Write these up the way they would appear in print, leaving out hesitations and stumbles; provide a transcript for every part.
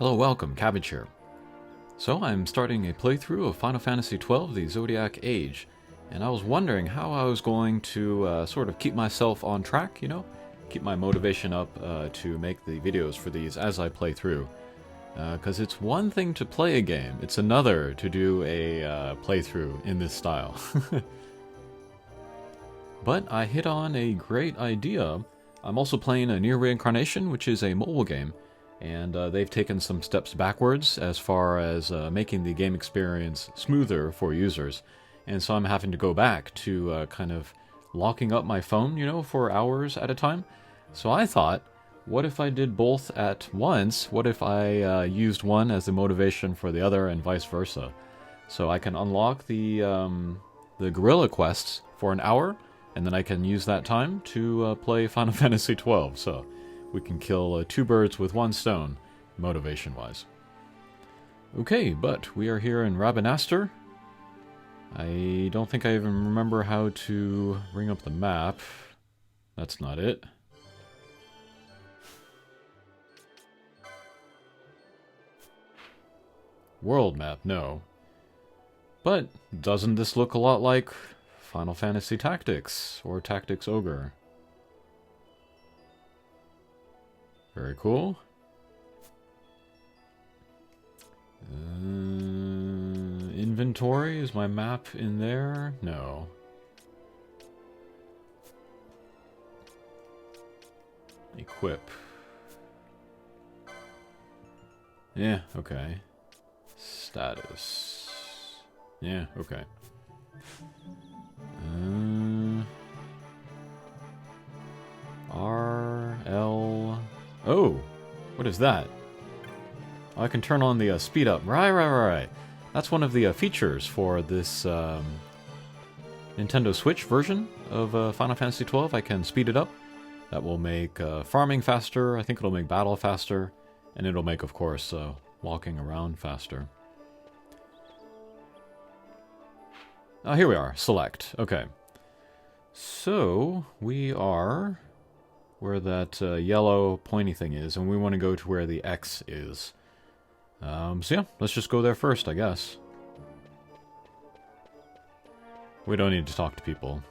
Hello, welcome, Cabbage here. So I'm starting a playthrough of Final Fantasy XII, the Zodiac Age, and I was wondering how I was going to sort of keep myself on track, keep my motivation up to make the videos for these as I play through. Because it's one thing to play a game, it's another to do a playthrough in this style. But I hit on a great idea. I'm also playing a Near Reincarnation, which is a mobile game, and they've taken some steps backwards as far as making the game experience smoother for users. And so I'm having to go back to kind of locking up my phone, for hours at a time. So I thought, what if I did both at once? What if I used one as the motivation for the other and vice versa? So I can unlock the guerrilla quests for an hour, and then I can use that time to play Final Fantasy XII. So we can kill two birds with one stone, motivation-wise. Okay, but we are here in Rabanastre. I don't think I even remember how to bring up the map. That's not it. World map, no. But doesn't this look a lot like Final Fantasy Tactics or Tactics Ogre? Very cool. Inventory, is my map in there? No. Equip. Yeah, okay. Status. Yeah, okay. R, L... Oh! What is that? Oh, I can turn on the speed up. Right. That's one of the features for this Nintendo Switch version of Final Fantasy XII. I can speed it up. That will make farming faster. I think it'll make battle faster. And it'll make, of course, walking around faster. Oh, here we are. Select. Okay. So, we are where that yellow pointy thing is, and we want to go to where the X is. So yeah, let's just go there first, I guess. We don't need to talk to people.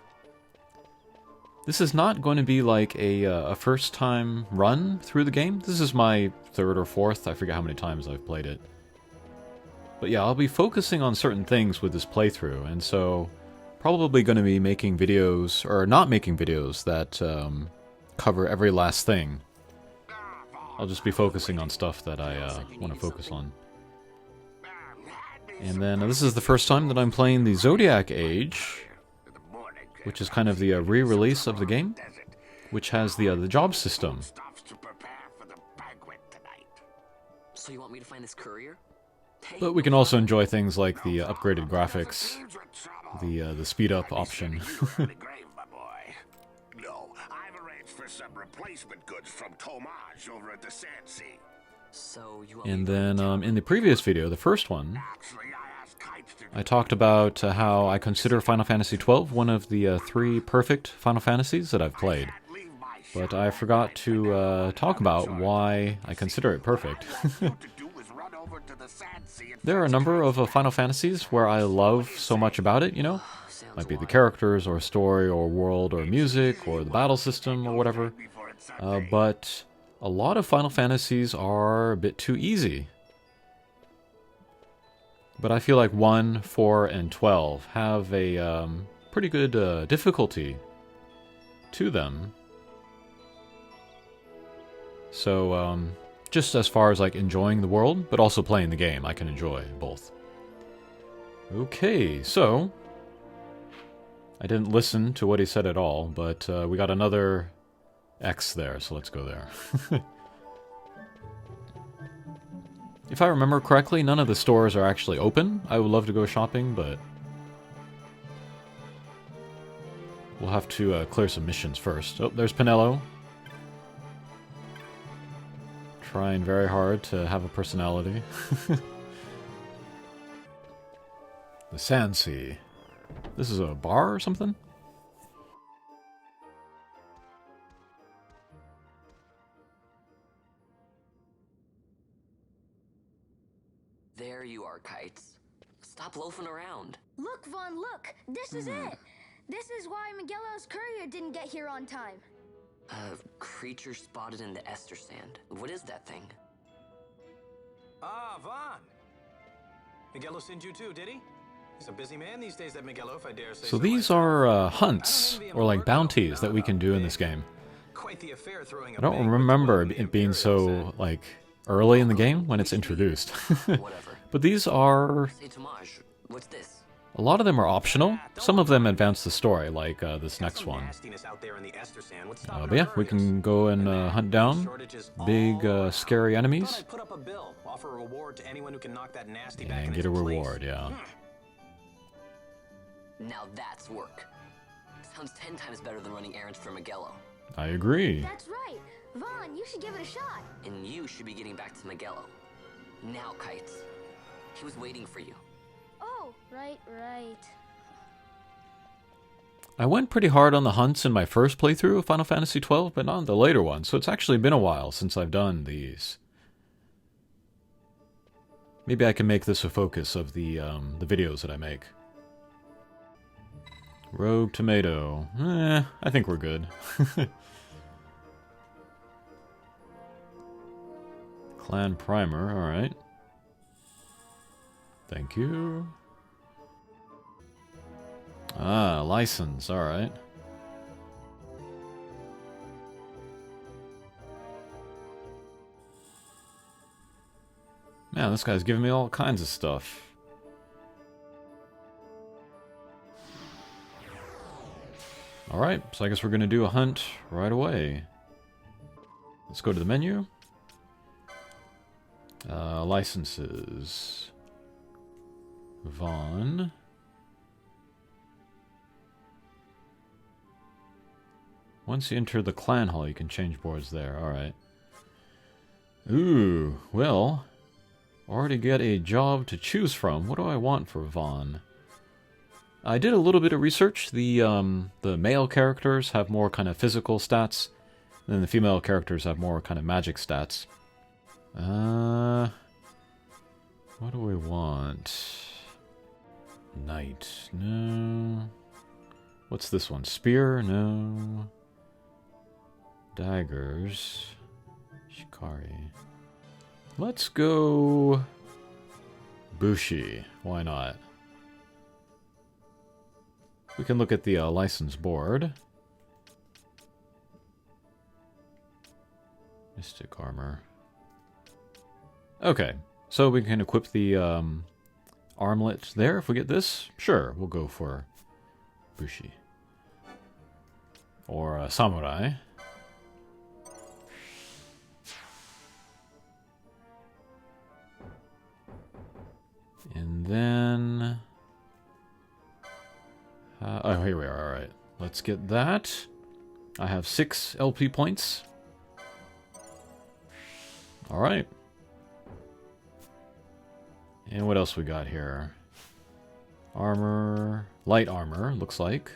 This is not going to be like a first-time run through the game. This is my third or fourth. I forget how many times I've played it. But yeah, I'll be focusing on certain things with this playthrough, and so probably going to be making videos, or not making videos, that cover every last thing. I'll just be focusing on stuff that I want to focus on. And then this is the first time that I'm playing the Zodiac Age, which is kind of the re-release of the game, which has the job system. So you want me to find this courier? But we can also enjoy things like the upgraded graphics, the speed up option. Some replacement goods from Tomage over at the Sandsea. So you And then in the previous video, the first one, I talked about how I consider Final Fantasy XII one of the 3 perfect Final Fantasies that I've played. But I forgot to talk about why I consider it perfect. There are a number of Final Fantasies where I love so much about it, Might be the characters, or story, or world, or music, or the battle system, or whatever. But a lot of Final Fantasies are a bit too easy. But I feel like 1, 4, and 12 have a pretty good difficulty to them. So, just as far as like enjoying the world, but also playing the game, I can enjoy both. Okay, so I didn't listen to what he said at all, but we got another X there, so let's go there. If I remember correctly, none of the stores are actually open. I would love to go shopping, but we'll have to clear some missions first. Oh, there's Pinello. Trying very hard to have a personality. The Sandsea. This is a bar or something? There you are, Kites. Stop loafing around. Look, Vaughn, look! This is it! This is why Miguelo's courier didn't get here on time. Creature spotted in the ester sand. What is that thing? Ah, Vaughn. Miguelo sent you too, did he? He's a busy man these days, that Miguelo, if I dare say So these are hunts, or like bounties that we can do in this game. Quite the affair throwing a I don't banquet remember to it being so, like, early in the game when it's introduced. Whatever. But these are... Say, Tomaj, what's this? A lot of them are optional. Some of them advance the story, like this next one. But yeah, we can go and hunt down big, scary enemies. And get a reward, yeah. Now that's work. Sounds 10 times better than running errands for Miguelo. I agree. That's right. Vaughn, you should give it a shot. And you should be getting back to Miguelo. Now, Kites. He was waiting for you. Oh, right. I went pretty hard on the hunts in my first playthrough of Final Fantasy XII, but not the later one, so it's actually been a while since I've done these. Maybe I can make this a focus of the videos that I make. Rogue Tomato. I think we're good. Clan Primer, alright. Thank you. Ah, license, alright. Man, this guy's giving me all kinds of stuff. Alright, so I guess we're gonna do a hunt right away. Let's go to the menu. Licenses. Vaughn. Once you enter the clan hall, you can change boards there. Alright. Ooh, well, already get a job to choose from. What do I want for Vaughn? I did a little bit of research. The male characters have more kind of physical stats, and then the female characters have more kind of magic stats. What do we want? Knight, no. What's this one? Spear, no. Daggers. Shikari. Let's go Bushi. Why not? We can look at the license board. Mystic armor. Okay, so we can equip the armlet there if we get this. Sure, we'll go for Bushi. Or Samurai. And then... oh, here we are. Alright. Let's get that. I have 6 LP points. Alright. And what else we got here? Armor. Light armor, looks like.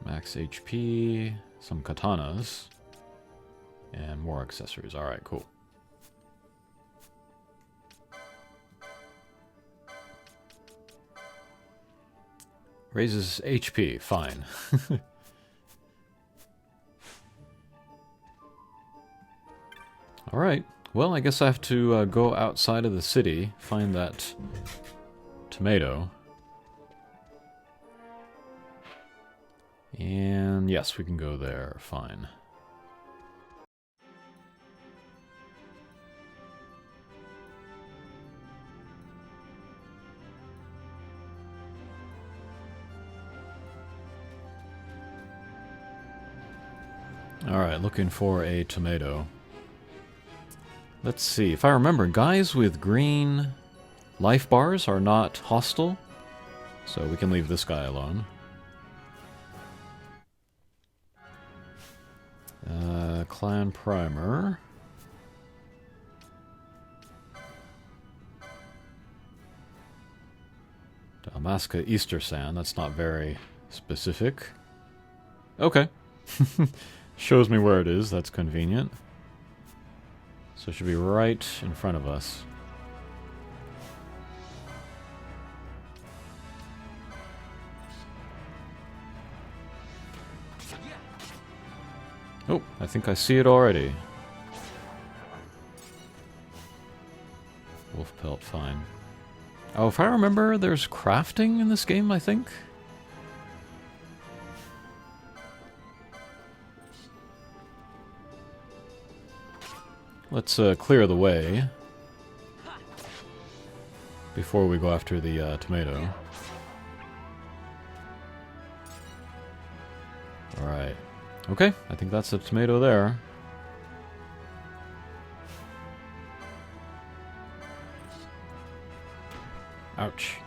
Max HP. Some katanas. And more accessories. Alright, cool. Raises HP, fine. Alright, well I guess I have to go outside of the city, find that tomato. And yes, we can go there, fine. Alright, looking for a tomato. Let's see, if I remember, guys with green life bars are not hostile, so we can leave this guy alone. Clan Primer. Dalmasca Easter Sand, that's not very specific. Okay. Shows me where it is, that's convenient. So it should be right in front of us. think I see it already. Wolf pelt, fine. Oh, if I remember, there's crafting in this game, I think? Let's clear the way before we go after the tomato. Alright. Okay, I think that's a tomato there. Ouch.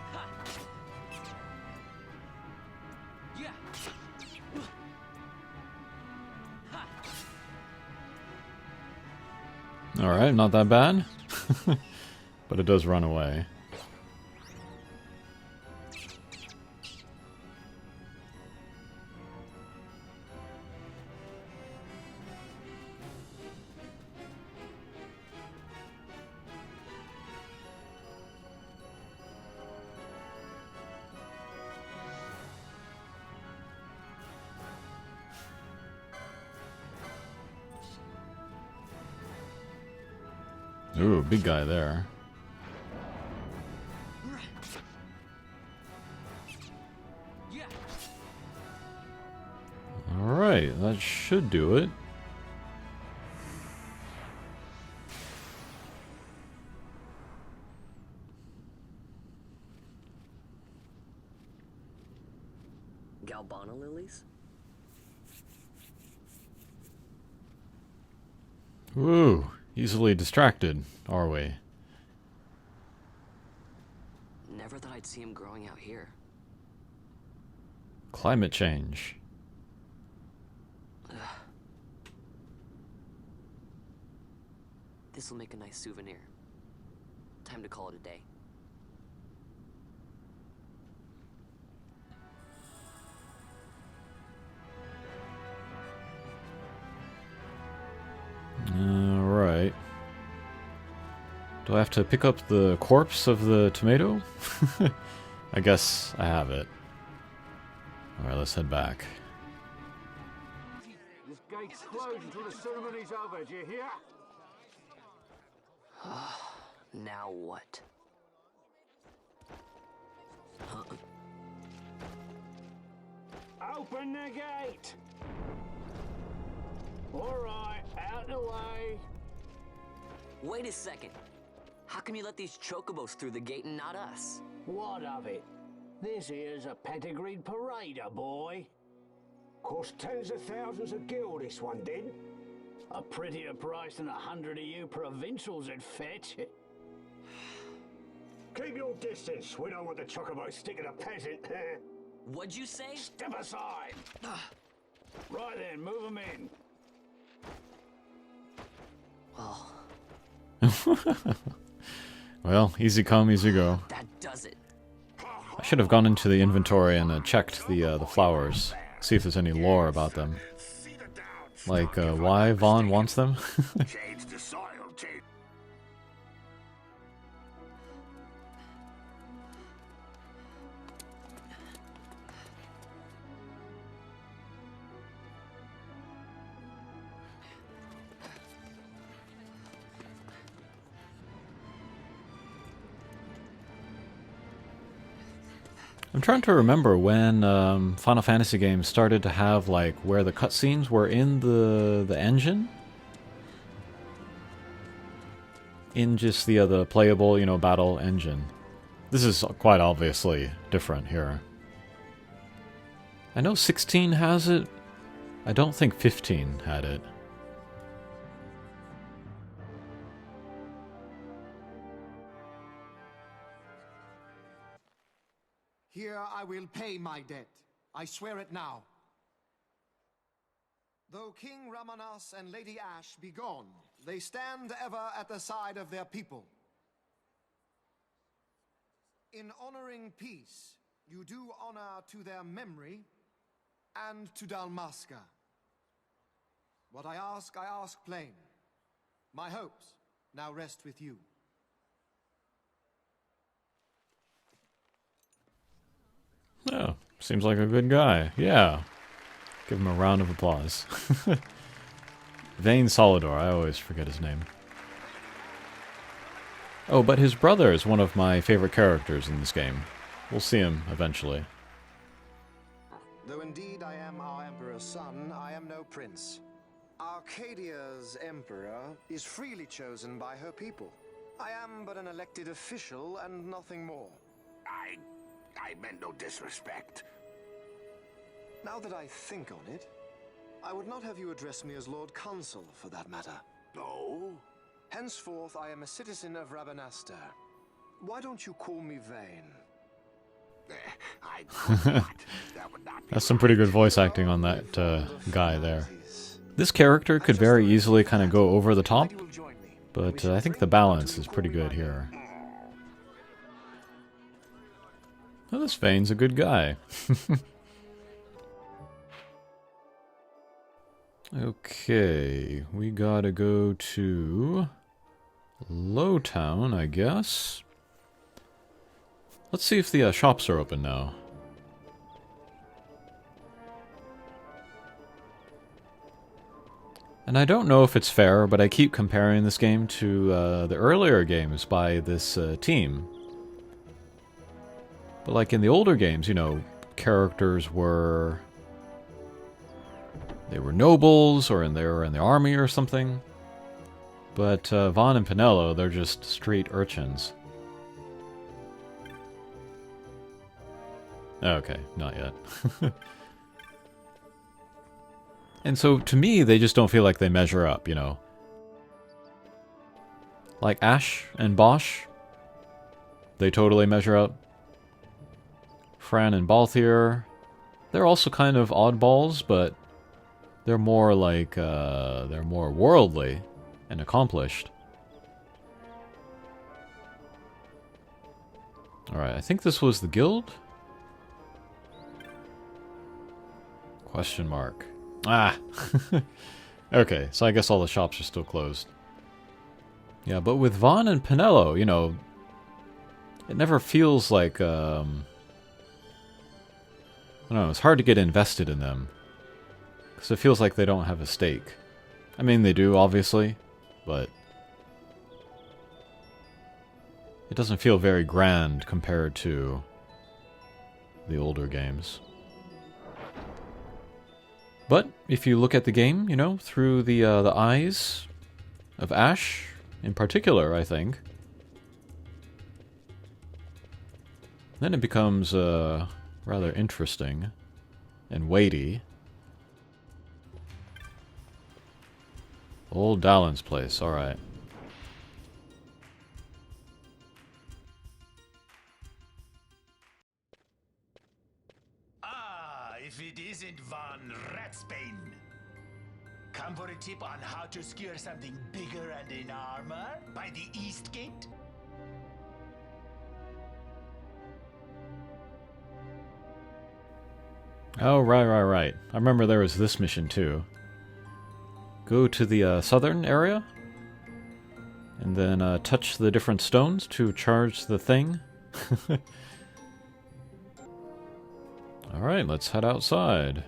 Alright, not that bad. But it does run away. Ooh, big guy there. Alright, that should do it. Galbana lilies? Ooh, easily distracted, are we? Never thought I'd see him growing out here. Climate change. This'll make a nice souvenir. Time to call it a day. Alright. Do I have to pick up the corpse of the tomato? I guess I have it. Alright, let's head back. This gate's closed until the ceremony's over, do you hear? Now what? Open the gate! Alright, out the way. Wait a second. How come you let these chocobos through the gate and not us? What of it? This here's a pedigreed parader, boy. Cost tens of thousands of gil, this one did. A prettier price than 100 of you provincials would fetch. Keep your distance. We don't want the chocobo sticking a peasant. What'd you say? Step aside. Right then, move them in. Well, Well, easy come, easy go. that does it. I should have gone into the inventory and checked the flowers. See if there's any lore about them. Like, why Vaughn wants them? Change the soil, change. I'm trying to remember when Final Fantasy games started to have, like, where the cutscenes were in the engine. In just the playable, you know, battle engine. This is quite obviously different here. I know 16 has it. I don't think 15 had it. Here I will pay my debt. I swear it now. Though King Ramanas and Lady Ash be gone, they stand ever at the side of their people. In honoring peace, you do honor to their memory and to Dalmasca. What I ask plain. My hopes now rest with you. Oh, seems like a good guy. Yeah. Give him a round of applause. Vane Solidor, I always forget his name. Oh, but his brother is one of my favorite characters in this game. We'll see him eventually. Though indeed I am our Emperor's son, I am no prince. Arcadia's Emperor is freely chosen by her people. I am but an elected official and nothing more. I meant no disrespect. Now that I think on it, I would not have you address me as Lord Consul, for that matter. No? Henceforth, I am a citizen of Rabanastre. Why don't you call me Vane? I could not. That would not be That's some pretty good voice acting on that guy there. This character could very easily kind of go over the top, but I think the balance is pretty good here. Oh, this Vane's a good guy. Okay, we gotta go to Lowtown, I guess. Let's see if the shops are open now. And I don't know if it's fair, but I keep comparing this game to the earlier games by this team. But like in the older games, you know, characters were... they were nobles, or they were in the army or something. But Vaughn and Pinello, they're just street urchins. Okay, not yet. And so, to me, they just don't feel like they measure up, you know. Like Ash and Bosch, they totally measure up. Fran and Balthier, they're also kind of oddballs, but they're more like, they're more worldly and accomplished. Alright, I think this was the guild? Question mark. Ah! Okay, so I guess all the shops are still closed. Yeah, but with Vaughn and Pinello, you know, it never feels like, I don't know, it's hard to get invested in them. Because it feels like they don't have a stake. I mean, they do, obviously, but it doesn't feel very grand compared to the older games. But if you look at the game, you know, through the eyes of Ash, in particular, I think, then it becomes rather interesting and weighty. Old Dallin's place, alright. Ah, if it isn't Von Ratsbane. Come for a tip on how to secure something bigger and in armor by the East Gate? Oh, right. I remember there was this mission too. Go to the southern area, and then touch the different stones to charge the thing. Alright, let's head outside.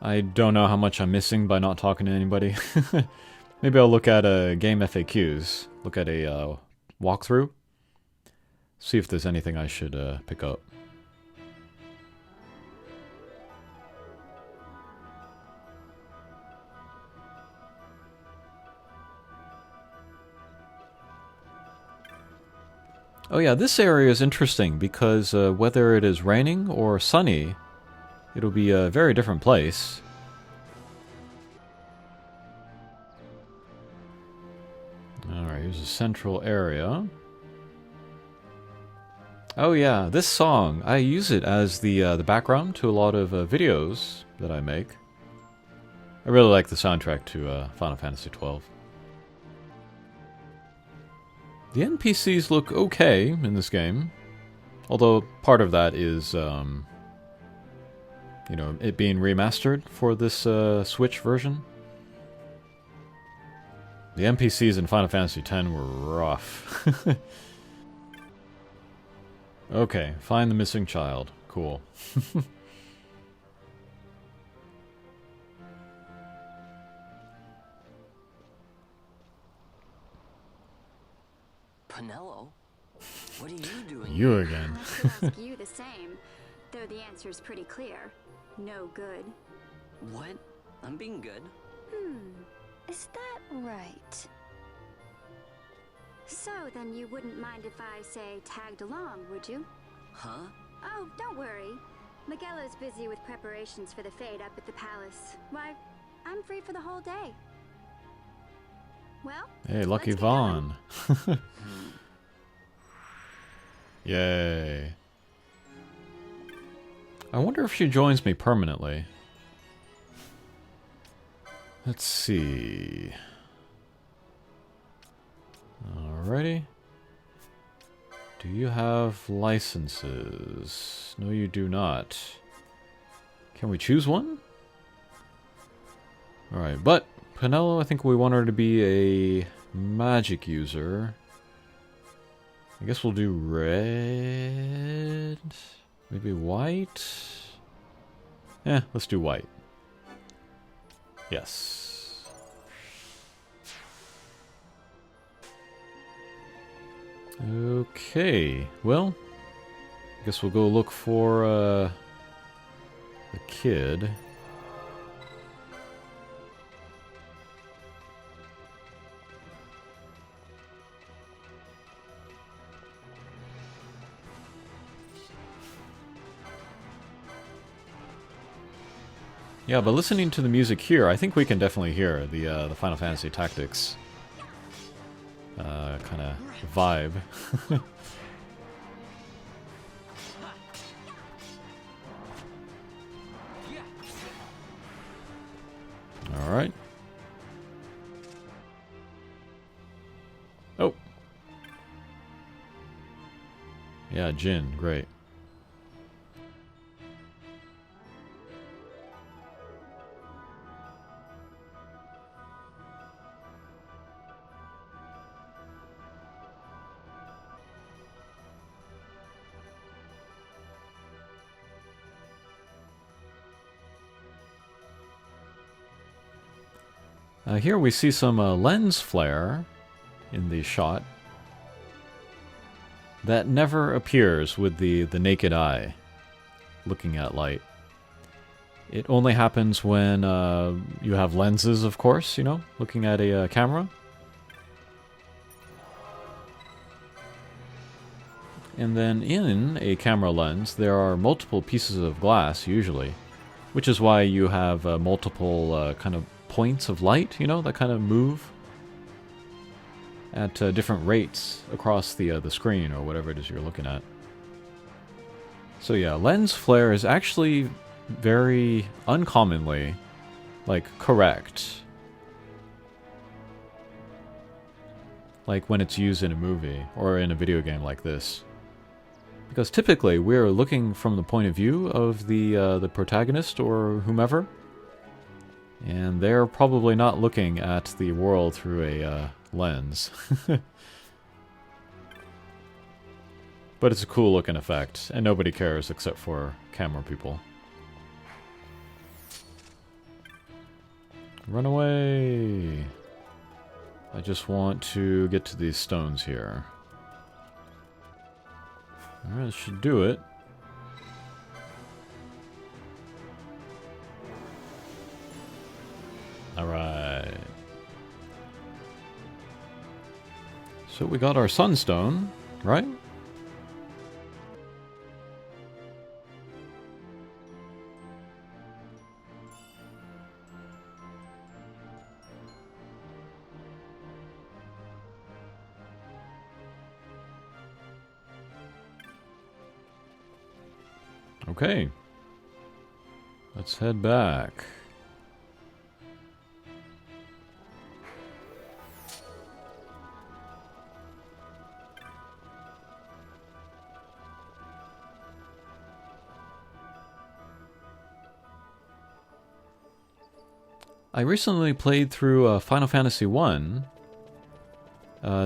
I don't know how much I'm missing by not talking to anybody. Maybe I'll look at game FAQs, look at a walkthrough, see if there's anything I should pick up. Oh yeah, this area is interesting because whether it is raining or sunny, it'll be a very different place. Alright, here's a central area. Oh yeah, this song, I use it as the background to a lot of videos that I make. I really like the soundtrack to Final Fantasy XII. The NPCs look okay in this game, although part of that is, you know, it being remastered for this Switch version. The NPCs in Final Fantasy X were rough. Okay, find the missing child. Cool. Pinello, what are you doing? You again. I should ask you the same, though the answer's pretty clear. No good. What? I'm being good. Is that right? So then you wouldn't mind if I, say, tagged along, would you? Huh? Oh, don't worry. Miguelo's busy with preparations for the fete up at the palace. Why, I'm free for the whole day. Well, Hey, Lucky let's get going. Vaughn. Yay. I wonder if she joins me permanently. Let's see. Alrighty. Do you have licenses? No, you do not. Can we choose one? Alright, but Pinello, I think we want her to be a magic user. I guess we'll do red. Maybe white? Yeah, let's do white. Yes. Okay, well, I guess we'll go look for the kid. Yeah, but listening to the music here, I think we can definitely hear the Final Fantasy Tactics kind of vibe. All right. Oh. Yeah, Jin, great. Here we see some lens flare in the shot that never appears with the naked eye looking at light. It only happens when you have lenses, of course, you know, looking at a camera. And then in a camera lens, there are multiple pieces of glass, usually, which is why you have multiple kind of points of light, you know, that kind of move at different rates across the screen or whatever it is you're looking at. So yeah, lens flare is actually very uncommonly, like, correct. Like when it's used in a movie or in a video game like this. Because typically we're looking from the point of view of the protagonist or whomever. And they're probably not looking at the world through a lens. But it's a cool looking effect, and nobody cares except for camera people. Run away! I just want to get to these stones here. Alright, that should do it. Alright. So we got our sunstone, right? Okay. Let's head back. I recently played through Final Fantasy I,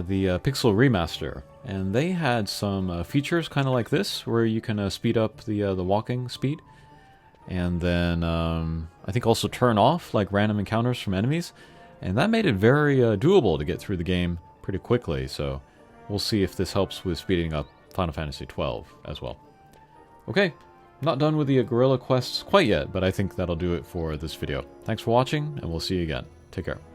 the Pixel Remaster, and they had some features kind of like this, where you can speed up the walking speed, and then I think also turn off like random encounters from enemies, and that made it very doable to get through the game pretty quickly. So we'll see if this helps with speeding up Final Fantasy XII as well. Okay, not done with the guerrilla quests quite yet, but I think that'll do it for this video. Thanks for watching, and we'll see you again. Take care.